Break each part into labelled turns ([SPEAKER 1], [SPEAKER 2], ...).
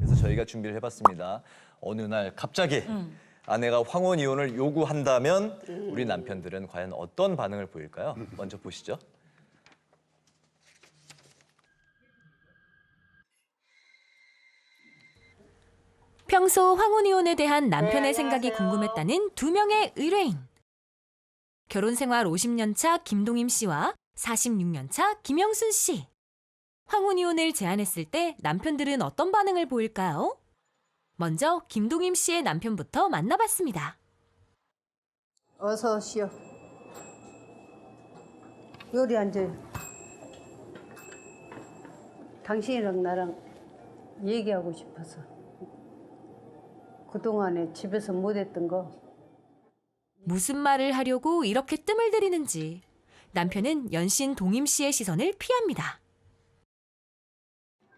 [SPEAKER 1] 그래서 저희가 준비를 해봤습니다. 어느 날 갑자기 아내가 황혼 이혼을 요구한다면 우리 남편들은 과연 어떤 반응을 보일까요? 먼저 보시죠.
[SPEAKER 2] 평소 황혼 이혼에 대한 남편의 생각이 궁금했다는 두 명의 의뢰인. 결혼 생활 50년 차 김동임 씨와 46년 차 김영순 씨. 황혼 이혼을 제안했을 때 남편들은 어떤 반응을 보일까요? 먼저 김동임 씨의 남편부터 만나봤습니다.
[SPEAKER 3] 어서 오시오. 요리 앉아요. 당신이랑 나랑 얘기하고 싶어서. 그동안에 집에서 못했던 거.
[SPEAKER 2] 무슨 말을 하려고 이렇게 뜸을 들이는지 남편은 연신 동임 씨의 시선을 피합니다.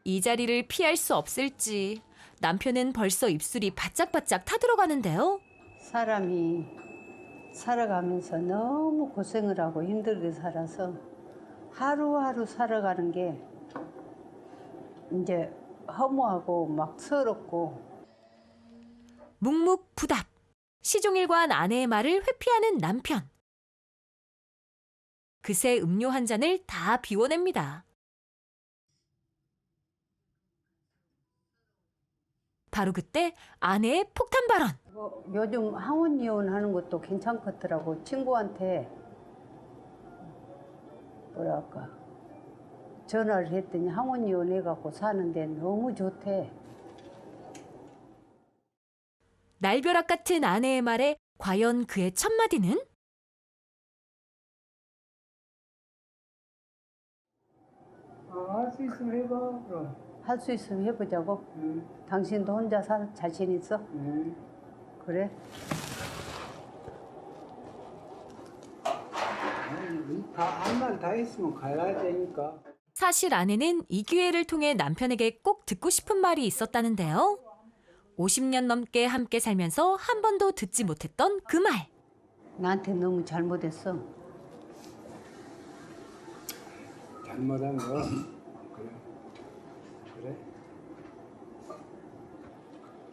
[SPEAKER 2] 이 자리를 피할 수 없을지 남편은 벌써 입술이 바짝바짝 타들어가는데요.
[SPEAKER 3] 사람이 살아가면서 너무 고생을 하고 힘들게 살아서 하루하루 살아가는 게 이제 허무하고 막 서럽고.
[SPEAKER 2] 묵묵부답. 시종일관 아내의 말을 회피하는 남편. 그새 음료 한 잔을 다 비워냅니다. 바로 그때 아내의 폭탄 발언.
[SPEAKER 3] 요즘 황혼 이혼하는 것도 괜찮겠더라고. 친구한테 뭐랄까 전화를 했더니 황혼 이혼해갖고 사는데 너무 좋대.
[SPEAKER 2] 날벼락 같은 아내의 말에 과연 그의 첫마디는?
[SPEAKER 4] 할 수 있으면 해봐, 그럼.
[SPEAKER 3] 할 수 있으면 해보자고. 당신도 혼자 살 자신 있어? 그래?
[SPEAKER 4] 할 말 다 했으면 가야 되니까.
[SPEAKER 2] 사실 아내는 이 기회를 통해 남편에게 꼭 듣고 싶은 말이 있었다는데요. 50년 넘게 함께 살면서 한 번도 듣지 못했던 그 말.
[SPEAKER 3] 나한테 너무 잘못했어.
[SPEAKER 4] 잘못한 거. 그래. 그래.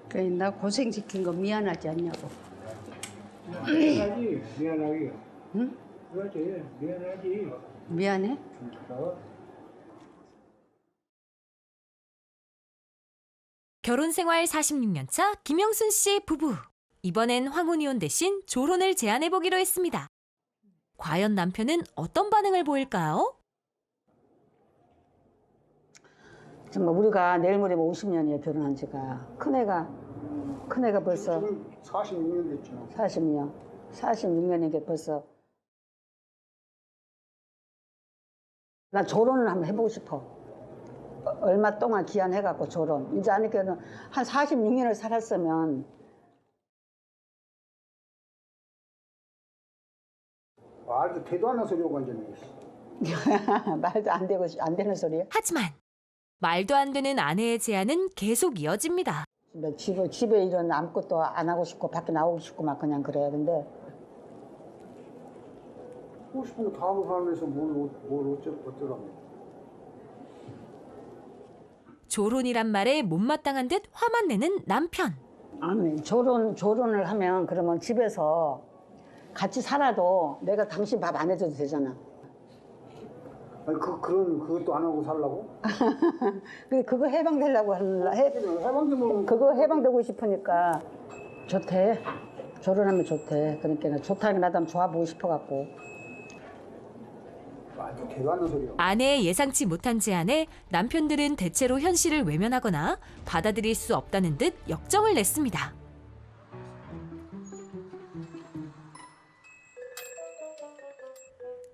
[SPEAKER 3] 그래, 나 고생시킨 거 미안하지 않냐고.
[SPEAKER 4] 미안하지, 미안하게.
[SPEAKER 3] 응?
[SPEAKER 4] 그렇지, 미안하지.
[SPEAKER 3] 미안해?
[SPEAKER 2] 결혼 생활 46년 차 김영순 씨 부부. 이번엔 황혼 이혼 대신 조론을 제안해보기로 했습니다. 과연 남편은 어떤 반응을 보일까요?
[SPEAKER 5] 정말 우리가 내일 모레면 50년이에요, 결혼한 지가. 큰애가 벌써
[SPEAKER 4] 46년 됐죠.
[SPEAKER 5] 46년이게 벌써. 나 조론을 한번 해보고 싶어. 얼마 동안 기한해갖고 조론. 이제 아니께는 한 46년을 살았으면.
[SPEAKER 4] 말도 되도 않는 소리하고 앉았네.
[SPEAKER 5] 말도 안 되는 소리야.
[SPEAKER 2] 하지만 말도 안 되는 아내의 제안은 계속 이어집니다.
[SPEAKER 5] 집에 이런 아무것도 안 하고 싶고 밖에 나오고 싶고 막 그냥 그래요. 근데
[SPEAKER 4] 하고 싶은 거 다 하고 살면서 뭘 어쩌라고.
[SPEAKER 2] 조론이란 말에 못마땅한 듯 화만 내는 남편.
[SPEAKER 5] 아니 조론을 하면 그러면 집에서 같이 살아도 내가 당신 밥 안 해줘도 되잖아.
[SPEAKER 4] 아니 그것도 안 하고 살라고?
[SPEAKER 5] 그거 해방되려고
[SPEAKER 4] 해방되면
[SPEAKER 5] 그거 해방되고 싶으니까 좋대. 결혼하면 좋대. 그러니까 좋다는 나도 한번 좋아 보고 싶어갖고.
[SPEAKER 4] 말도 되도 않는 소리야.
[SPEAKER 2] 아내의 예상치 못한 제안에 남편들은 대체로 현실을 외면하거나 받아들일 수 없다는 듯 역정을 냈습니다.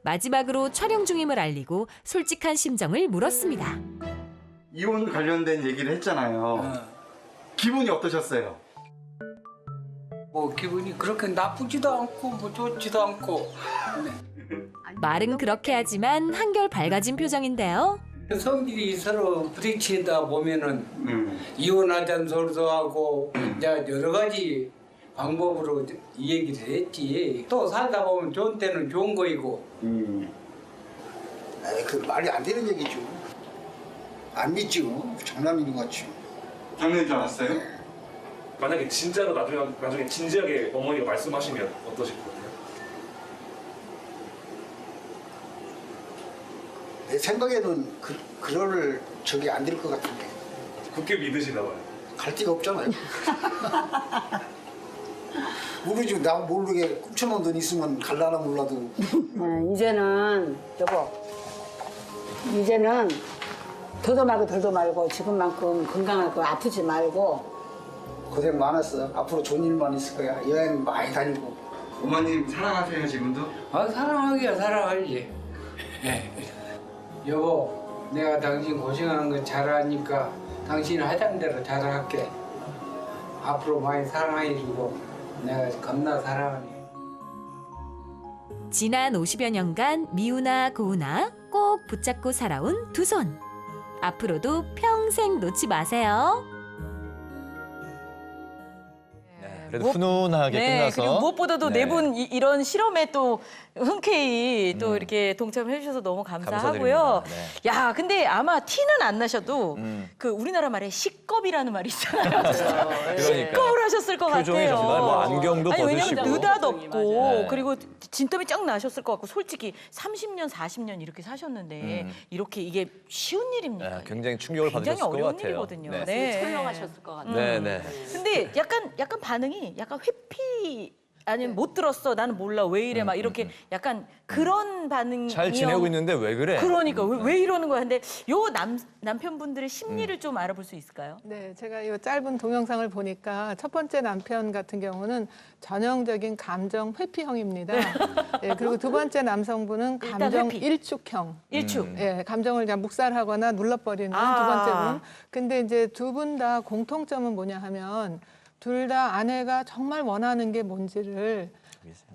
[SPEAKER 2] 마지막으로 촬영 중임을 알리고 솔직한 심정을 물었습니다.
[SPEAKER 6] 이혼 관련된 얘기를 했잖아요. 기분이 어떠셨어요?
[SPEAKER 7] 뭐 기분이 그렇게 나쁘지도 않고 뭐 좋지도 않고.
[SPEAKER 2] 말은 그렇게 하지만 한결 밝아진 표정인데요.
[SPEAKER 7] 성질이 서로 부딪히다 보면은 이혼하자는 소리도 하고 이제 여러 가지 방법으로 이 얘기를 했지. 또 살다 보면 좋은 때는 좋은 거이고.
[SPEAKER 8] 에이, 그 말이 안 되는 얘기죠. 안 믿죠. 장난인 것 같죠.
[SPEAKER 6] 장난인 줄 알았어요?
[SPEAKER 8] 만약에 진짜로 나중에 진지하게 어머니가 말씀하시면 어떠실 것 같아요?
[SPEAKER 4] 내 생각에는 그럴 적이 안 될 것 같은데.
[SPEAKER 8] 굳게 믿으시나 봐요.
[SPEAKER 4] 갈 데가 없잖아요. 모르지, 나 모르게 훔쳐놓은 돈 있으면 갈라나 몰라도.
[SPEAKER 5] 이제는 여보, 이제는 더도 말고 덜도 말고 지금만큼 건강하고 아프지 말고.
[SPEAKER 4] 고생 많았어. 앞으로 좋은 일만 있을 거야. 여행 많이 다니고.
[SPEAKER 6] 어머님 사랑하세요 지금도?
[SPEAKER 7] 아, 사랑하기야 사랑하지. 여보, 내가 당신 고생하는 거 잘 아니까 당신 하자는 대로 잘할게. 앞으로 많이 사랑해주고 내가 겁나 사랑하니.
[SPEAKER 2] 지난 50여 년간 미우나 고우나 꼭 붙잡고 살아온 두 손. 앞으로도 평생 놓지 마세요.
[SPEAKER 1] 그래도 훈훈하게
[SPEAKER 9] 네,
[SPEAKER 1] 끝나서.
[SPEAKER 9] 그리고 무엇보다도
[SPEAKER 1] 네.
[SPEAKER 9] 네 분 이런 실험에 또 흔쾌히 또 이렇게 동참해 주셔서 너무 감사하고요.
[SPEAKER 1] 감사드립니다. 네.
[SPEAKER 9] 야, 근데 아마 티는 안 나셔도 그 우리나라 말에 시겁이라는 말이 있잖아요. 시겁을 하셨을 것
[SPEAKER 1] 표정이
[SPEAKER 9] 같아요.
[SPEAKER 1] 정말 뭐 안경도
[SPEAKER 9] 아니, 왜냐면
[SPEAKER 1] 벗으시고.
[SPEAKER 9] 느닷없고
[SPEAKER 1] 네.
[SPEAKER 9] 그리고 진땀이 쫙 나셨을 것 같고 솔직히 30년, 40년 이렇게 사셨는데 이렇게 이게 쉬운 일입니까?
[SPEAKER 1] 네, 굉장히 충격을
[SPEAKER 9] 굉장히
[SPEAKER 1] 받으셨을 것
[SPEAKER 9] 어려운
[SPEAKER 1] 같아요.
[SPEAKER 9] 일이거든요.
[SPEAKER 1] 네.
[SPEAKER 9] 네.
[SPEAKER 10] 철렁하셨을 것 같아요.
[SPEAKER 1] 네, 네.
[SPEAKER 9] 근데 약간 반응이 약간 회피 아니면 못 들었어 나는 몰라 왜 이래 막 이렇게 약간 그런 반응이
[SPEAKER 1] 잘 지내고 있는데 왜 그래?
[SPEAKER 9] 그러니까 왜 이러는 거야. 근데 요 남편분들의 심리를 좀 알아볼 수 있을까요?
[SPEAKER 11] 네, 제가 이 짧은 동영상을 보니까 첫 번째 남편 같은 경우는 전형적인 감정 회피형입니다. 예, 그리고 두 번째 남성분은
[SPEAKER 9] 일단
[SPEAKER 11] 감정
[SPEAKER 9] 회피.
[SPEAKER 11] 일축형.
[SPEAKER 9] 일축.
[SPEAKER 11] 예, 감정을 그냥 묵살하거나 눌러버리는 두 번째 분. 근데 이제 두 분 다 공통점은 뭐냐 하면 둘 다 아내가 정말 원하는 게 뭔지를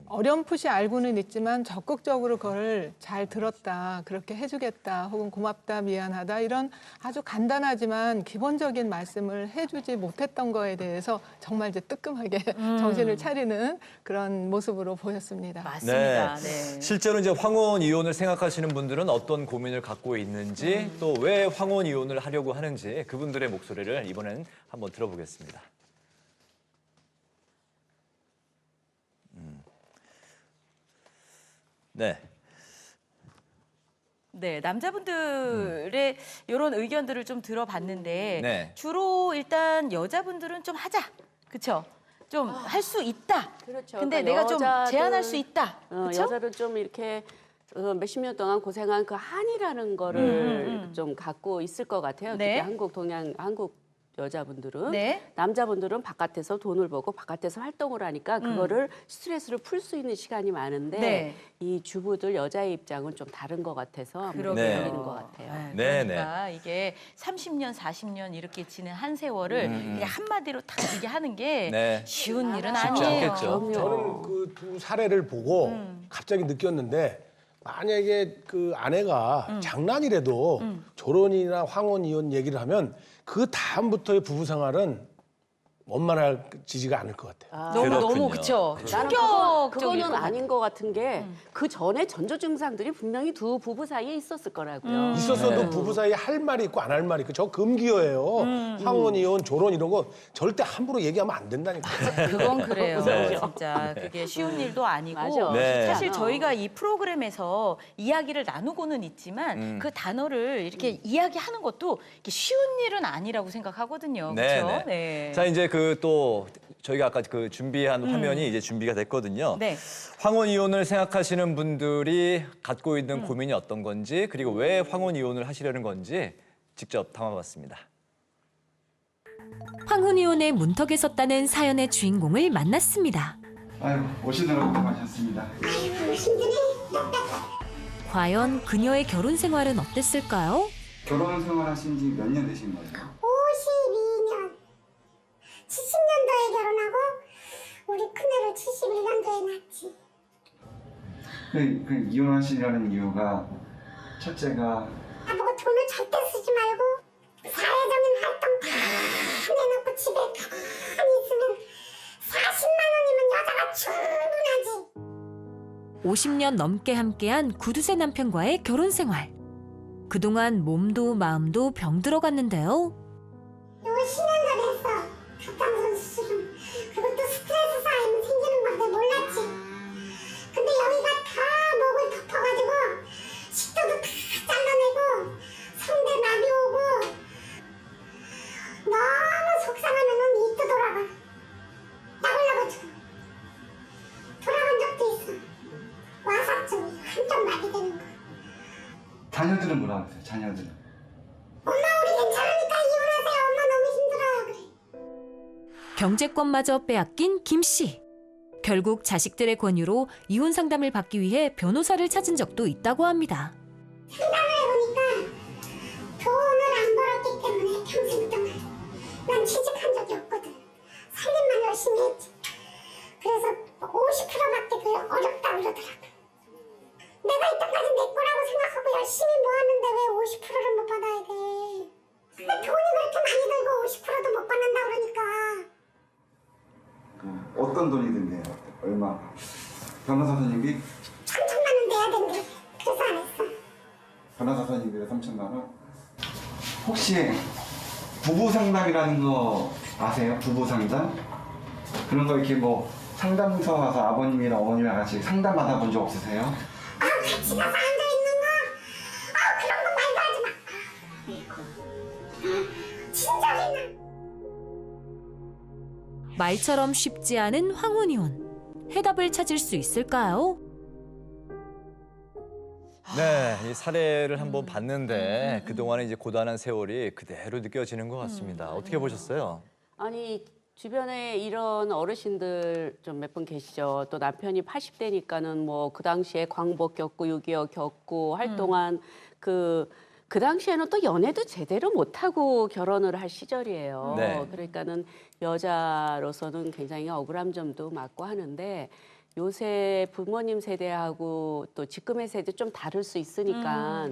[SPEAKER 11] 어렴풋이 알고는 있지만 적극적으로 그걸 잘 들었다, 그렇게 해주겠다, 혹은 고맙다, 미안하다 이런 아주 간단하지만 기본적인 말씀을 해주지 못했던 거에 대해서 정말 이제 뜨끔하게 정신을 차리는 그런 모습으로 보였습니다.
[SPEAKER 9] 맞습니다.
[SPEAKER 1] 네.
[SPEAKER 9] 네.
[SPEAKER 1] 실제로 이제 황혼 이혼을 생각하시는 분들은 어떤 고민을 갖고 있는지 또 왜 황혼 이혼을 하려고 하는지 그분들의 목소리를 이번엔 한번 들어보겠습니다. 네.
[SPEAKER 9] 네, 남자분들의 이런 의견들을 좀 들어봤는데
[SPEAKER 1] 네.
[SPEAKER 9] 주로 일단 여자분들은 좀 하자, 그렇죠? 좀 할 수 있다.
[SPEAKER 10] 그렇죠.
[SPEAKER 9] 근데
[SPEAKER 10] 그러니까
[SPEAKER 9] 내가 좀
[SPEAKER 10] 여자들-
[SPEAKER 9] 제한할 수 있다. 그렇죠?
[SPEAKER 10] 여자를 좀 이렇게 몇십 년 동안 고생한 그 한이라는 거를 좀 갖고 있을 것 같아요.
[SPEAKER 9] 네.
[SPEAKER 10] 특히 한국 여자분들은
[SPEAKER 9] 네.
[SPEAKER 10] 남자분들은 바깥에서 돈을 벌고 바깥에서 활동을 하니까 그거를 스트레스를 풀 수 있는 시간이 많은데
[SPEAKER 9] 네.
[SPEAKER 10] 이 주부들 여자의 입장은 좀 다른 것 같아서 아무래도
[SPEAKER 1] 네.
[SPEAKER 10] 걸리는 것 같아요.
[SPEAKER 1] 네,
[SPEAKER 9] 그러니까 이게 30년, 40년 이렇게 지낸 한 세월을 이게 한마디로 딱 이게 하는 게
[SPEAKER 1] 네.
[SPEAKER 9] 쉬운 일은
[SPEAKER 1] 쉽지
[SPEAKER 9] 아니에요.
[SPEAKER 1] 않겠죠.
[SPEAKER 10] 그럼요.
[SPEAKER 12] 저는 그 두 사례를 보고 갑자기 느꼈는데 만약에 그 아내가 장난이라도 결혼이나 황혼 이혼 얘기를 하면 그 다음부터의 부부 생활은 원만하지가 않을 것 같아요.
[SPEAKER 9] 너무 그쵸.
[SPEAKER 10] 나는
[SPEAKER 9] 충격적일
[SPEAKER 10] 그거는
[SPEAKER 9] 것
[SPEAKER 10] 아닌 것 같은 게 그 전에 전조 증상들이 분명히 두 부부 사이에 있었을 거라고요.
[SPEAKER 12] 있었어도 부부 사이에 할 말이 있고 안 할 말이 있고 저 금기어예요. 황혼 이혼 결혼 이런 거 절대 함부로 얘기하면 안 된다니까요.
[SPEAKER 9] 그건 그래요.
[SPEAKER 1] 네.
[SPEAKER 9] 진짜 그게 쉬운 일도 아니고
[SPEAKER 10] 맞아.
[SPEAKER 1] 네.
[SPEAKER 9] 사실 저희가 이 프로그램에서 이야기를 나누고는 있지만 그 단어를 이렇게 이야기하는 것도 이렇게 쉬운 일은 아니라고 생각하거든요.
[SPEAKER 1] 네,
[SPEAKER 9] 그렇죠?
[SPEAKER 1] 네. 자, 이제 그 또 저희가 아까 그 준비한 화면이 이제 준비가 됐거든요.
[SPEAKER 9] 네.
[SPEAKER 1] 황혼 이혼을 생각하시는 분들이 갖고 있는 고민이 어떤 건지 그리고 왜 황혼 이혼을 하시려는 건지 직접 담아봤습니다.
[SPEAKER 2] 황혼 이혼의 문턱에 섰다는 사연의 주인공을 만났습니다.
[SPEAKER 6] 아유 오시느라고 고생하셨습니다.
[SPEAKER 2] 과연 그녀의 결혼 생활은 어땠을까요?
[SPEAKER 6] 결혼 생활하신 지 몇 년 되신 거예요?
[SPEAKER 13] 52년. 70년도에 결혼하고 우리 큰애를 71년도에 낳지.
[SPEAKER 6] 그 이혼하시려는 이유가 첫째가
[SPEAKER 13] 나보고 돈을 절대 쓰지 말고 사회적인 활동 다 내놓고 집에 가만히 있으면 40만 원이면 여자가 충분하지.
[SPEAKER 2] 50년 넘게 함께한 구두쇠 남편과의 결혼 생활. 그동안 몸도 마음도 병들어 갔는데요.
[SPEAKER 13] 요 신혼살이
[SPEAKER 6] 자녀들은 뭐라고 그러세요? 자녀들은?
[SPEAKER 13] 엄마 우리 괜찮으니까 이혼하세요. 엄마 너무 힘들어요. 그래.
[SPEAKER 2] 경제권마저 빼앗긴 김 씨. 결국 자식들의 권유로 이혼 상담을 받기 위해 변호사를 찾은 적도 있다고 합니다.
[SPEAKER 13] 상담을 해보니까 돈을 안 벌었기 때문에 평생 동안 난 취직한 적이 없거든. 살림만 열심히 했지. 그래서 50%밖에 어렵다 그러더라고. 내가 이때까지 내 거라고 생각하고 열심히 모았는데 왜 50%를 못 받아야 돼. 근데 돈이 그렇게 많이 들고 50%도 못 받는다 그러니까.
[SPEAKER 6] 어떤 돈이 든대요? 얼마? 변호사 선생님이
[SPEAKER 13] 3천만 원 내야 된대. 그래서 안 했어.
[SPEAKER 6] 변호사 선생님이 3천만 원? 혹시 부부 상담이라는 거 아세요? 부부 상담? 그런 거 이렇게 뭐 상담소 와서 아버님이랑 어머님이랑 같이 상담 받아본 적 없으세요?
[SPEAKER 13] 아 같이 가서 앉아 있는 거? 아 그런 거 말도 하지 마. 진짜 그냥.
[SPEAKER 2] 말처럼 쉽지 않은 황혼 이혼. 해답을 찾을 수 있을까요?
[SPEAKER 1] 네, 이 사례를 한번 봤는데 그동안의 이제 고단한 세월이 그대로 느껴지는 것 같습니다. 어떻게 보셨어요?
[SPEAKER 10] 아니 주변에 이런 어르신들 좀 몇 분 계시죠. 또 남편이 80대니까는 뭐 그 당시에 광복 겪고 6.25 겪고 할 동안 그 당시에는 또 연애도 제대로 못하고 결혼을 할 시절이에요.
[SPEAKER 1] 네.
[SPEAKER 10] 그러니까는 여자로서는 굉장히 억울한 점도 많고 하는데 요새 부모님 세대하고 또 지금의 세대 좀 다를 수 있으니까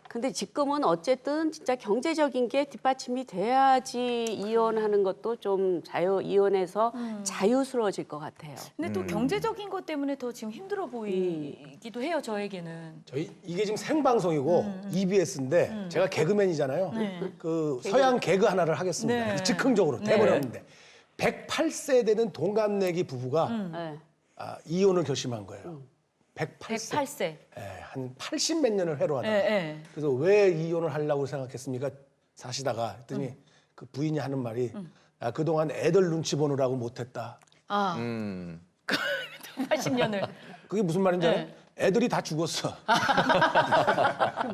[SPEAKER 10] 근데 지금은 어쨌든 진짜 경제적인 게 뒷받침이 돼야지 이혼하는 것도 좀 이혼해서 자유스러워질 것 같아요.
[SPEAKER 9] 근데 또 경제적인 것 때문에 더 지금 힘들어 보이기도 해요, 저에게는.
[SPEAKER 12] 저희 이게 지금 생방송이고 EBS인데 제가 개그맨이잖아요.
[SPEAKER 9] 네.
[SPEAKER 12] 그 서양 개그 하나를 하겠습니다.
[SPEAKER 9] 네.
[SPEAKER 12] 즉흥적으로
[SPEAKER 9] 네.
[SPEAKER 12] 내버렸는데 108세 되는 동갑내기 부부가 이혼을 결심한 거예요. 108세.
[SPEAKER 9] 108세.
[SPEAKER 12] 예, 한 80 몇 년을 회로하다가.
[SPEAKER 9] 네.
[SPEAKER 12] 그래서 왜 이혼을 하려고 생각했습니까? 사시다가 했더니 그 부인이 하는 말이 그동안 애들 눈치 보느라고 못했다.
[SPEAKER 9] 아. 80년을.
[SPEAKER 12] 그게 무슨 말인지 알아요?
[SPEAKER 9] 네.
[SPEAKER 12] 애들이 다 죽었어.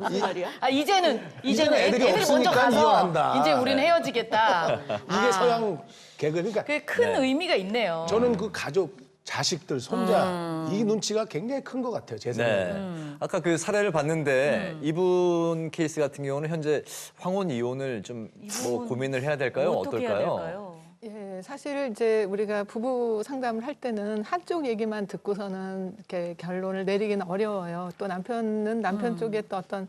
[SPEAKER 10] 무슨 말이야?
[SPEAKER 9] 아 이제는
[SPEAKER 12] 애들이
[SPEAKER 9] 먼저
[SPEAKER 12] 없으니까
[SPEAKER 9] 가서
[SPEAKER 12] 이혼한다.
[SPEAKER 9] 이제 우리는 헤어지겠다.
[SPEAKER 12] 이게 서양 개그. 그러니까
[SPEAKER 9] 그게 큰 의미가 있네요.
[SPEAKER 12] 저는 그 가족, 자식들, 손자 이 눈치가 굉장히 큰 것 같아요. 제 생각에.
[SPEAKER 1] 네. 아까 그 사례를 봤는데 이분 케이스 같은 경우는 현재 황혼 이혼을 좀 뭐 고민을 해야 될까요?
[SPEAKER 9] 어떻게 해야
[SPEAKER 1] 어떨까요?
[SPEAKER 9] 될까요?
[SPEAKER 11] 예, 사실 이제 우리가 부부 상담을 할 때는 한쪽 얘기만 듣고서는 이렇게 결론을 내리기는 어려워요. 또 남편은 남편 쪽에 또 어떤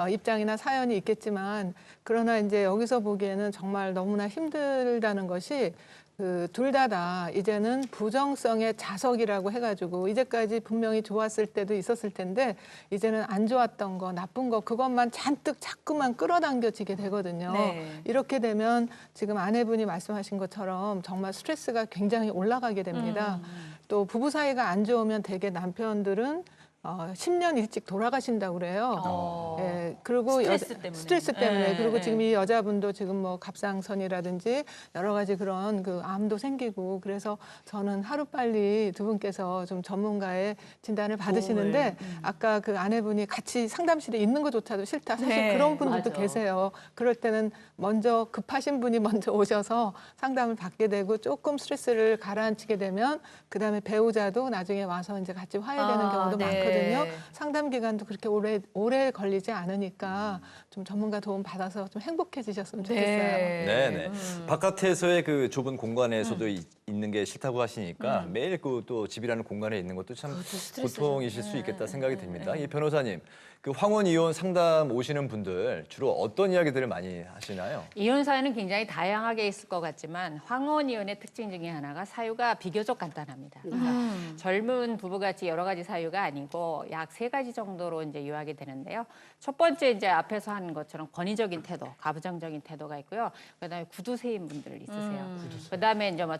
[SPEAKER 11] 입장이나 사연이 있겠지만 그러나 이제 여기서 보기에는 정말 너무나 힘들다는 것이 그 둘 다 이제는 부정성의 자석이라고 해가지고 이제까지 분명히 좋았을 때도 있었을 텐데 이제는 안 좋았던 거, 나쁜 거 그것만 잔뜩 자꾸만 끌어당겨지게 되거든요.
[SPEAKER 9] 네.
[SPEAKER 11] 이렇게 되면 지금 아내분이 말씀하신 것처럼 정말 스트레스가 굉장히 올라가게 됩니다. 또 부부 사이가 안 좋으면 대개 남편들은 10년 일찍 돌아가신다고 그래요. 예, 그리고 스트레스 때문에. 그리고 지금 이 여자분도 지금 뭐 갑상선이라든지 여러 가지 그런 그 암도 생기고 그래서 저는 하루빨리 두 분께서 좀 전문가의 진단을 받으시는데 아까 그 아내분이 같이 상담실에 있는 것조차도 싫다. 사실
[SPEAKER 9] 네,
[SPEAKER 11] 그런 분들도
[SPEAKER 9] 맞아.
[SPEAKER 11] 계세요. 그럴 때는 먼저 급하신 분이 먼저 오셔서 상담을 받게 되고 조금 스트레스를 가라앉히게 되면 그다음에 배우자도 나중에 와서 이제 같이 화해되는 경우도 많거든요. 상담 기간도 그렇게 오래 걸리지 않으니까 좀 전문가 도움 받아서 좀 행복해지셨으면 좋겠어요.
[SPEAKER 1] 네네. 바깥에서의 그 좁은 공간에서도 있는 게 싫다고 하시니까 매일 그 또 집이라는 공간에 있는 것도 참 고통이실 수 있겠다 생각이 듭니다. 이 변호사님, 그 황혼 이혼 상담 오시는 분들 주로 어떤 이야기들을 많이 하시나요?
[SPEAKER 14] 이혼 사유는 굉장히 다양하게 있을 것 같지만 황혼 이혼의 특징 중에 하나가 사유가 비교적 간단합니다. 그러니까 젊은 부부같이 여러 가지 사유가 아니고 약 3가지 정도로 이제 요약이 되는데요. 첫 번째 이제 앞에서 한 것처럼 권위적인 태도, 가부장적인 태도가 있고요. 그다음에 구두쇠인 분들 있으세요. 그다음에 이제 뭐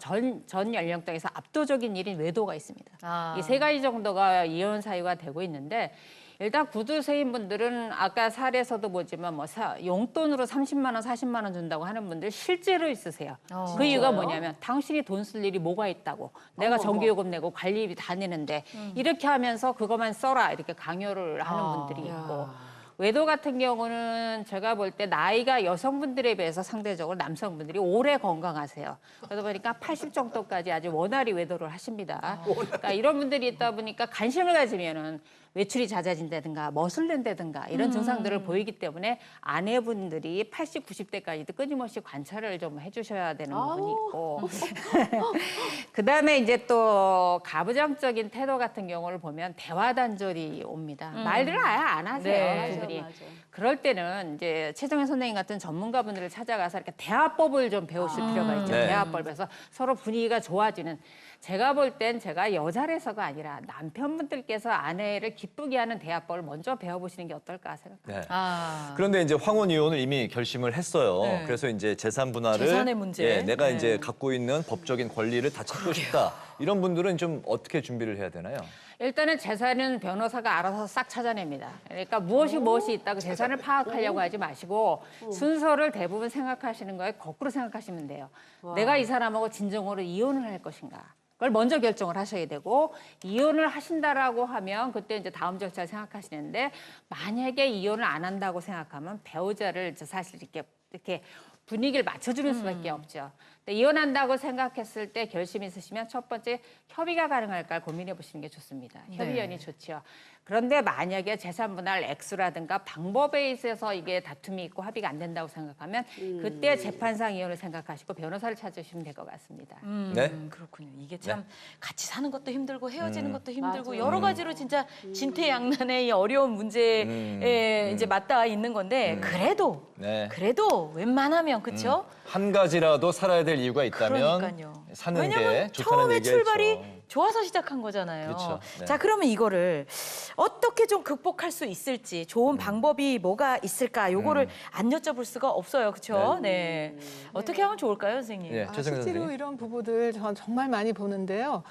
[SPEAKER 14] 전 연령대에서 압도적인 1인 외도가 있습니다. 이 3가지 정도가 이혼 사유가 되고 있는데. 일단 구두쇠인 분들은 아까 사례에서도 보지만 뭐 용돈으로 30만 원, 40만 원 준다고 하는 분들 실제로 있으세요. 그 이유가 뭐냐면 당신이 돈 쓸 일이 뭐가 있다고. 내가 전기요금 내고 관리비 다 내는데 이렇게 하면서 그것만 써라 이렇게 강요를 하는 분들이 있고. 외도 같은 경우는 제가 볼 때 나이가 여성분들에 비해서 상대적으로 남성분들이 오래 건강하세요. 그러다 보니까 80 정도까지 아주 원활히 외도를 하십니다. 그러니까 이런 분들이 있다 보니까 관심을 가지면은 외출이 잦아진다든가 멋을 낸다든가 이런 증상들을 보이기 때문에 아내분들이 80, 90대까지도 끊임없이 관찰을 좀 해주셔야 되는 부분이 있고 그다음에 이제 또 가부장적인 태도 같은 경우를 보면 대화 단절이 옵니다. 말들을 아예 안 하세요.
[SPEAKER 9] 네.
[SPEAKER 14] 그분이. 그럴 때는 이제 최정현 선생님 같은 전문가분들을 찾아가서 이렇게 대화법을 좀 배우실 필요가 있죠.
[SPEAKER 1] 네.
[SPEAKER 14] 대화법에서 서로 분위기가 좋아지는. 제가 볼 땐 제가 여자라서가 아니라 남편분들께서 아내를 기쁘게 하는 대화법을 먼저 배워보시는 게 어떨까 생각합니다.
[SPEAKER 1] 네. 그런데 이제 황혼 이혼을 이미 결심을 했어요.
[SPEAKER 9] 네.
[SPEAKER 1] 그래서 이제 재산 분할을
[SPEAKER 9] 재산의 문제.
[SPEAKER 1] 내가
[SPEAKER 9] 네.
[SPEAKER 1] 이제 갖고 있는 법적인 권리를 다 찾고 싶다. 이런 분들은 좀 어떻게 준비를 해야 되나요?
[SPEAKER 14] 일단은 재산은 변호사가 알아서 싹 찾아냅니다. 그러니까 무엇이 있다고 재산을 파악하려고 하지 마시고 순서를 대부분 생각하시는 거에 거꾸로 생각하시면 돼요. 내가 이 사람하고 진정으로 이혼을 할 것인가. 그걸 먼저 결정을 하셔야 되고 이혼을 하신다라고 하면 그때 이제 다음 절차를 생각하시는데 만약에 이혼을 안 한다고 생각하면 배우자를 사실 이렇게 분위기를 맞춰주는 수밖에 없죠. 근데 이혼한다고 생각했을 때 결심이 있으시면 첫 번째 협의가 가능할까 고민해 보시는 게 좋습니다. 협의연이 좋죠. 그런데 만약에 재산 분할 액수라든가 방법에 있어서 이게 다툼이 있고 합의가 안 된다고 생각하면 그때 재판상 이혼을 생각하시고 변호사를 찾으시면 될 것 같습니다.
[SPEAKER 1] 네?
[SPEAKER 9] 그렇군요. 이게 참 같이 사는 것도 힘들고 헤어지는 것도 힘들고
[SPEAKER 10] 맞아요.
[SPEAKER 9] 여러 가지로 진짜 진퇴양난의 이 어려운 문제에 이제 맞닿아 있는 건데 그래도
[SPEAKER 1] 네.
[SPEAKER 9] 그래도 웬만하면 그렇죠?
[SPEAKER 1] 한 가지라도 살아야 될 이유가 있다면
[SPEAKER 9] 그러니까요.
[SPEAKER 1] 사는 게
[SPEAKER 9] 왜냐면
[SPEAKER 1] 좋다는
[SPEAKER 9] 처음에
[SPEAKER 1] 얘기였죠.
[SPEAKER 9] 출발이 좋아서 시작한 거잖아요.
[SPEAKER 1] 그렇죠. 네.
[SPEAKER 9] 자, 그러면 이거를 어떻게 좀 극복할 수 있을지 좋은 방법이 뭐가 있을까? 요거를 안 여쭤볼 수가 없어요. 그렇죠? 네. 어떻게 하면 좋을까요, 선생님?
[SPEAKER 1] 네, 최정현
[SPEAKER 11] 실제로
[SPEAKER 1] 선생님.
[SPEAKER 11] 이런 부부들 전 정말 많이 보는데요.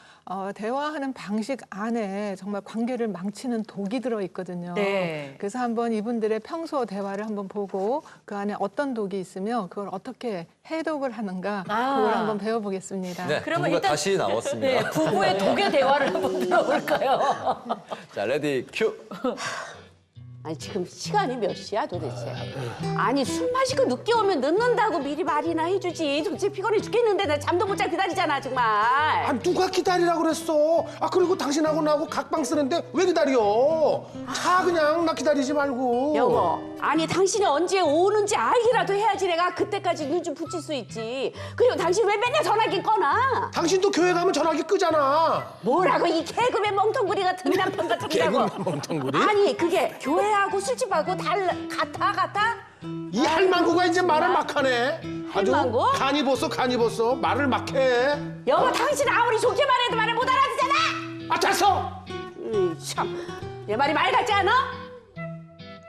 [SPEAKER 11] 대화하는 방식 안에 정말 관계를 망치는 독이 들어 있거든요.
[SPEAKER 9] 네.
[SPEAKER 11] 그래서 한번 이분들의 평소 대화를 한번 보고 그 안에 어떤 독이 있으면 그걸 어떻게 해독을 하는가 그걸 한번 배워보겠습니다.
[SPEAKER 1] 네,
[SPEAKER 9] 그러면
[SPEAKER 1] 부부가
[SPEAKER 9] 일단-
[SPEAKER 1] 다시 나왔습니다.
[SPEAKER 9] 네, 부부의 독의 대화를 한번 들어볼까요?
[SPEAKER 1] 자, 레디 큐.
[SPEAKER 10] 아니 지금 시간이 몇 시야 도대체? 아니 술 마시고 늦게 오면 늦는다고 미리 말이나 해주지. 도대체 피곤해 죽겠는데 나 잠도 못 자 기다리잖아 정말.
[SPEAKER 12] 아 누가 기다리라고 그랬어? 아 그리고 당신하고 나하고 각방 쓰는데 왜 기다려? 자 그냥 나 기다리지 말고.
[SPEAKER 10] 여보, 아니 당신이 언제 오는지 알기라도 해야지 내가 그때까지 눈 좀 붙일 수 있지. 그리고 당신 왜 맨날 전화기 꺼놔?
[SPEAKER 12] 당신도 교회 가면 전화기 끄잖아.
[SPEAKER 10] 뭐라고 이 개그맨 멍텅구리 같은 남편 같으냐고.
[SPEAKER 12] 개그맨 멍텅구리?
[SPEAKER 10] 아니 그게 교회하고 술집하고 같아?
[SPEAKER 12] 이 할망구가 이제 말을 막하네. 아주
[SPEAKER 10] 할망구?
[SPEAKER 12] 간이 벗어 말을 막해.
[SPEAKER 10] 여보 당신 아무리 좋게 말해도 말을 못 알아듣잖아.
[SPEAKER 12] 아 됐어.
[SPEAKER 10] 참, 내 말이 말 같지 않아?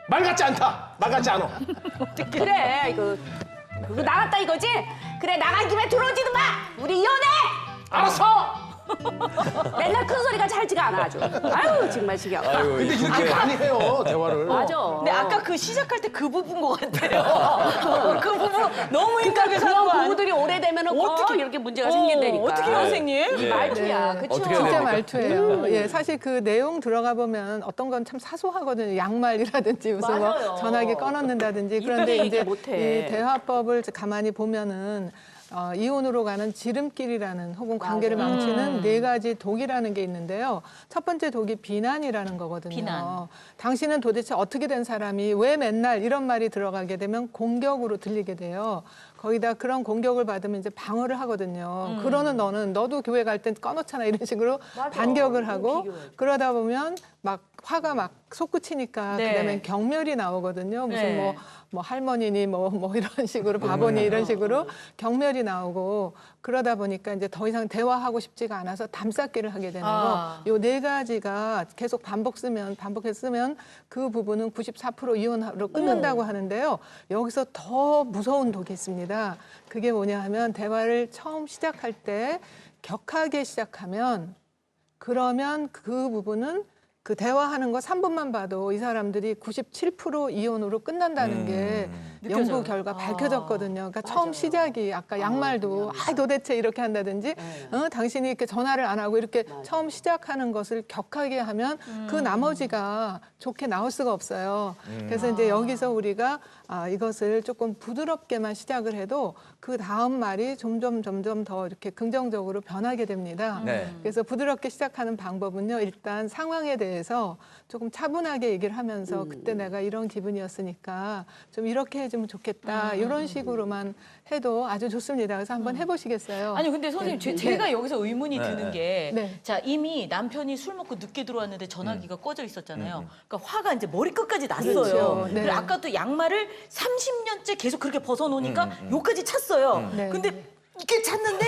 [SPEAKER 12] 말 같지 않다. 말 같지 않아.
[SPEAKER 10] 그래 이거 그거 나갔다 이거지? 그래 나간 김에 들어오지도 마. 우리 이혼해.
[SPEAKER 12] 알았어.
[SPEAKER 10] 맨날 큰 소리가 찰지가 않아 아주. 아유 정말 지겨워.
[SPEAKER 1] 아유,
[SPEAKER 12] 근데 이렇게
[SPEAKER 1] 이게-
[SPEAKER 12] 많이 해요 대화를.
[SPEAKER 10] 맞아.
[SPEAKER 9] 근데 아까 그 시작할 때 그 부부인 것 같아요. 그 부부 너무 힘들게 사는
[SPEAKER 10] 그런
[SPEAKER 9] 거 아니에요?
[SPEAKER 10] 부부들이 오래되면은 꼭 이렇게 문제가 생긴다니까.
[SPEAKER 9] 어떻게 해요, 선생님?
[SPEAKER 10] 이 말투야, 그쵸?
[SPEAKER 1] 어떻게 해야
[SPEAKER 11] 진짜
[SPEAKER 1] 됩니까?
[SPEAKER 11] 말투예요. 예, 사실 그 내용 들어가 보면 어떤 건 참 사소하거든요. 양말이라든지 무슨 뭐
[SPEAKER 10] 맞아요.
[SPEAKER 11] 전화기 꺼놓는다든지. 그런데
[SPEAKER 10] 이쁘게
[SPEAKER 11] 이제
[SPEAKER 10] 얘기 못해.
[SPEAKER 11] 이 대화법을 가만히 보면은 이혼으로 가는 지름길이라는 혹은 관계를
[SPEAKER 10] 맞아요.
[SPEAKER 11] 망치는 네 가지 독이라는 게 있는데요. 첫 번째 독이 비난이라는 거거든요.
[SPEAKER 9] 비난.
[SPEAKER 11] 당신은 도대체 어떻게 된 사람이 왜 맨날 이런 말이 들어가게 되면 공격으로 들리게 돼요. 거기다 그런 공격을 받으면 이제 방어를 하거든요. 그러는 너도 교회 갈 땐 꺼놓잖아 이런 식으로
[SPEAKER 10] 맞아.
[SPEAKER 11] 반격을 하고
[SPEAKER 10] 비교해야지.
[SPEAKER 11] 그러다 보면 막 화가 막 솟구치니까
[SPEAKER 9] 네.
[SPEAKER 11] 그다음에 경멸이 나오거든요. 무슨
[SPEAKER 9] 네.
[SPEAKER 11] 뭐 할머니니 뭐 이런 식으로 바보니 이런 식으로 경멸이 나오고 그러다 보니까 이제 더 이상 대화하고 싶지가 않아서 담쌓기를 하게 되는
[SPEAKER 9] 아.
[SPEAKER 11] 거. 요 네 가지가 계속 반복해서 쓰면 그 부분은 94% 이혼으로 끝난다고 하는데요. 여기서 더 무서운 독이 있습니다. 그게 뭐냐 하면 대화를 처음 시작할 때 격하게 시작하면 그러면 그 부분은 그 대화하는 거 3분만 봐도 이 사람들이 97% 이혼으로 끝난다는 게
[SPEAKER 9] 느껴져요.
[SPEAKER 11] 연구 결과 밝혀졌거든요. 그러니까 처음 시작이 아까 양말도 도대체 이렇게 한다든지 당신이 이렇게 전화를 안 하고 이렇게 처음 시작하는 것을 격하게 하면 그 나머지가 좋게 나올 수가 없어요. 그래서 이제 여기서 우리가 이것을 조금 부드럽게만 시작을 해도 그 다음 말이 점점 더 이렇게 긍정적으로 변하게 됩니다.
[SPEAKER 1] 네.
[SPEAKER 11] 그래서 부드럽게 시작하는 방법은요. 일단 상황에 대해서 조금 차분하게 얘기를 하면서 그때 내가 이런 기분이었으니까 좀 이렇게 해주면 좋겠다. 이런 식으로만 해도 아주 좋습니다. 그래서 한번 해보시겠어요?
[SPEAKER 9] 아니 근데 선생님 제가 여기서 의문이
[SPEAKER 1] 네.
[SPEAKER 9] 드는 게
[SPEAKER 11] 네.
[SPEAKER 9] 자 이미 남편이 술 먹고 늦게 들어왔는데 전화기가 꺼져 있었잖아요. 그러니까 화가 이제 머리 끝까지 났어요.
[SPEAKER 11] 그렇죠. 네.
[SPEAKER 9] 그리고 아까 또 양말을 30년째 계속 그렇게 벗어놓으니까 요까지 찼어요.
[SPEAKER 11] 네.
[SPEAKER 9] 근데 이렇게 찼는데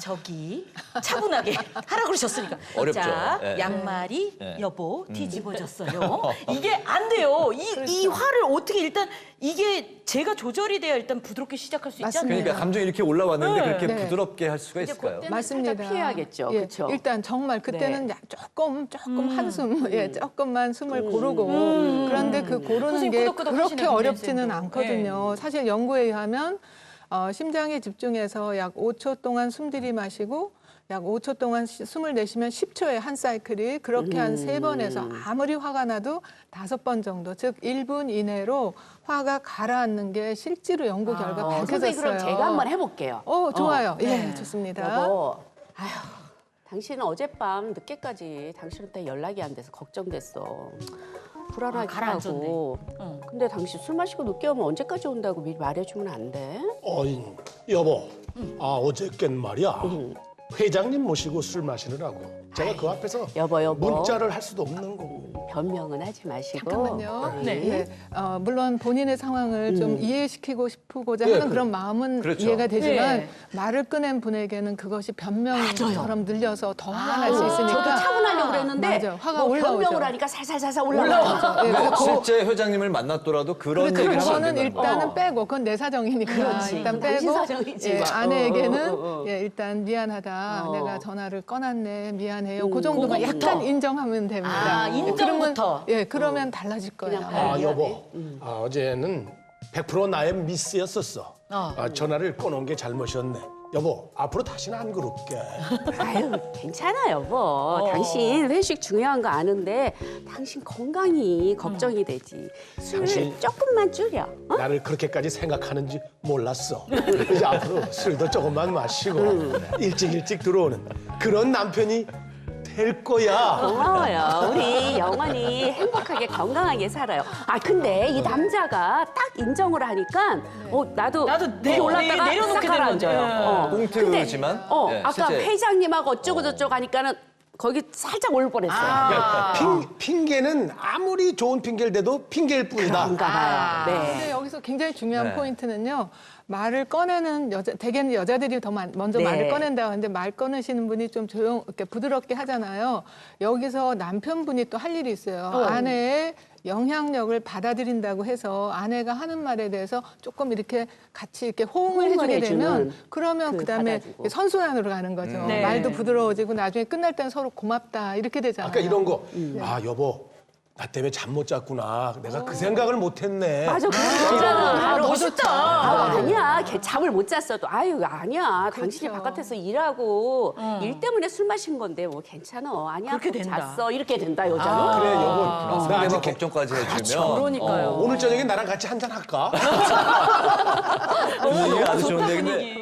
[SPEAKER 9] 저기 차분하게 하라고 그러셨으니까
[SPEAKER 1] 어렵죠.
[SPEAKER 9] 자
[SPEAKER 1] 네.
[SPEAKER 9] 양말이
[SPEAKER 1] 네.
[SPEAKER 9] 여보 뒤집어졌어요. 이게 안 돼요. 이 화를 어떻게 일단 이게 제가 조절이 돼야 일단 부드럽게 시작할 수 있잖아요.
[SPEAKER 11] 맞습니다.
[SPEAKER 1] 그러니까 감정이 이렇게 올라왔는데
[SPEAKER 9] 네.
[SPEAKER 1] 그렇게
[SPEAKER 11] 네.
[SPEAKER 1] 부드럽게 할 수가
[SPEAKER 10] 이제
[SPEAKER 1] 있을까요?
[SPEAKER 10] 그때는
[SPEAKER 11] 맞습니다.
[SPEAKER 10] 살짝 피해야겠죠.
[SPEAKER 11] 예,
[SPEAKER 10] 그렇죠?
[SPEAKER 11] 일단 정말 그때는 조금 한숨, 조금만 숨을 고르고 그런데 그 고르는
[SPEAKER 9] 선생님
[SPEAKER 11] 게
[SPEAKER 9] 끄덕끄덕
[SPEAKER 11] 그렇게
[SPEAKER 9] 하시네요,
[SPEAKER 11] 어렵지는
[SPEAKER 9] 김현수님도.
[SPEAKER 11] 않거든요. 사실 연구에 의하면 심장에 집중해서 약 5초 동안 숨 들이마시고 약 5초 동안 숨을 내쉬면 10초에 한 사이클이 그렇게 한 3번에서 아무리 화가 나도 5번 정도, 즉 1분 이내로 화가 가라앉는 게 실제로 연구 결과
[SPEAKER 10] 선생님
[SPEAKER 11] 밝혀졌어요.
[SPEAKER 10] 그럼 제가 한번 해볼게요.
[SPEAKER 11] 좋아요.
[SPEAKER 9] 네.
[SPEAKER 11] 예, 좋습니다.
[SPEAKER 10] 여보, 아휴, 당신은 어젯밤 늦게까지 당신한테 연락이 안 돼서 걱정됐어. 불안하기도
[SPEAKER 9] 가라앉았네.
[SPEAKER 10] 하고. 근데 당신 술 마시고 늦게 오면 언제까지 온다고 미리 말해주면 안 돼?
[SPEAKER 12] 여보, 어저께는 말이야. 회장님 모시고 술 마시느라고 제가 그 앞에서
[SPEAKER 10] 여보.
[SPEAKER 12] 문자를 할 수도 없는 거고.
[SPEAKER 10] 변명은 하지 마시고.
[SPEAKER 11] 잠깐만요.
[SPEAKER 10] 네.
[SPEAKER 11] 물론 본인의 상황을 좀 이해시키고 싶고자
[SPEAKER 12] 네,
[SPEAKER 11] 하는 그런 마음은
[SPEAKER 1] 그렇죠.
[SPEAKER 11] 이해가 되지만
[SPEAKER 9] 네.
[SPEAKER 11] 말을 꺼낸 분에게는 그것이 변명처럼 들려서 더 화가 날 수 있으니까.
[SPEAKER 10] 저도 차분하려고 그랬는데
[SPEAKER 11] 맞아, 화가
[SPEAKER 10] 뭐
[SPEAKER 11] 올라오죠.
[SPEAKER 10] 변명을 하니까 살살살살 올라가죠.
[SPEAKER 11] 예,
[SPEAKER 1] 뭐
[SPEAKER 11] 그래서
[SPEAKER 1] 실제 회장님을 만났더라도 그런
[SPEAKER 11] 그렇죠.
[SPEAKER 1] 얘기를 하면 안
[SPEAKER 11] 그거는
[SPEAKER 1] 된다는 거예요.
[SPEAKER 11] 일단은 빼고 그건 내 사정이니까
[SPEAKER 10] 그렇지.
[SPEAKER 11] 일단
[SPEAKER 10] 당신
[SPEAKER 11] 빼고
[SPEAKER 10] 사정이지.
[SPEAKER 11] 아내에게는 일단 미안하다. 내가 전화를 꺼놨네. 미안해요. 그 정도만
[SPEAKER 9] 그거부터.
[SPEAKER 11] 약간 인정하면 됩니다.
[SPEAKER 9] 인정부터.
[SPEAKER 11] 그러면 달라질 거예요.
[SPEAKER 10] 그냥
[SPEAKER 12] 여보, 어제는 100% 나의 미스였었어. 전화를 꺼놓은 게 잘못이었네. 여보, 앞으로 다시는 안 그럴게.
[SPEAKER 10] 아유, 괜찮아, 여보. 당신 회식 중요한 거 아는데 당신 건강이 걱정이 되지. 술
[SPEAKER 12] 당신-
[SPEAKER 10] 조금만 줄여.
[SPEAKER 12] 나를 그렇게까지 생각하는지 몰랐어. 이제 앞으로 술도 조금만 마시고 일찍 들어오는 그런 남편이 될 거야.
[SPEAKER 10] 고마워요. 우리 영원히 행복하게 건강하게 살아요. 근데 이 남자가 딱 인정을 하니까 나도 위에 올랐다가
[SPEAKER 9] 내려놓게
[SPEAKER 10] 싹
[SPEAKER 9] 되는
[SPEAKER 10] 가라앉아요.
[SPEAKER 9] 거죠.
[SPEAKER 1] 꽁트지만 예,
[SPEAKER 10] 아까
[SPEAKER 1] 실제
[SPEAKER 10] 회장님하고 어쩌고 저쩌고 하니까는 거기 살짝 올 뻔했어요.
[SPEAKER 12] 핑계는 아무리 좋은 핑계를 대도 핑계일 뿐이다.
[SPEAKER 10] 그런가 봐요. 네.
[SPEAKER 11] 근데 여기서 굉장히 중요한
[SPEAKER 1] 네.
[SPEAKER 11] 포인트는요. 말을 꺼내는 대개는 여자들이 더 먼저
[SPEAKER 10] 네.
[SPEAKER 11] 말을 꺼낸다고 하는데 말 꺼내시는 분이 좀 이렇게 부드럽게 하잖아요. 여기서 남편분이 또 할 일이 있어요. 아내의 영향력을 받아들인다고 해서 아내가 하는 말에 대해서 조금 이렇게 같이 이렇게 호응을 해주게 되면
[SPEAKER 10] 해주는
[SPEAKER 11] 그러면 그다음에
[SPEAKER 10] 받아주고.
[SPEAKER 11] 선순환으로 가는 거죠.
[SPEAKER 9] 네.
[SPEAKER 11] 말도 부드러워지고 나중에 끝날 땐 서로 고맙다 이렇게 되잖아요.
[SPEAKER 12] 아까 이런 거. 여보, 나 때문에 잠 못 잤구나. 내가 그 생각을 못 했네.
[SPEAKER 10] 맞아, 그거잖아.
[SPEAKER 9] 멋있다.
[SPEAKER 10] 아니야, 걔 잠을 못 잤어도 아니야. 당신이 바깥에서 일하고 일 때문에 술 마신 건데 뭐 괜찮아. 아니야,
[SPEAKER 9] 그렇게
[SPEAKER 10] 꼭
[SPEAKER 9] 된다.
[SPEAKER 10] 잤어. 이렇게 된다, 여자는.
[SPEAKER 12] 그래, 여보. 나
[SPEAKER 1] 상대방
[SPEAKER 12] 아직
[SPEAKER 1] 걱정까지 해주면
[SPEAKER 9] 그러니까요.
[SPEAKER 12] 오늘 저녁에 나랑 같이 한잔 할까?
[SPEAKER 1] 분위기가 아주 좋은데 근데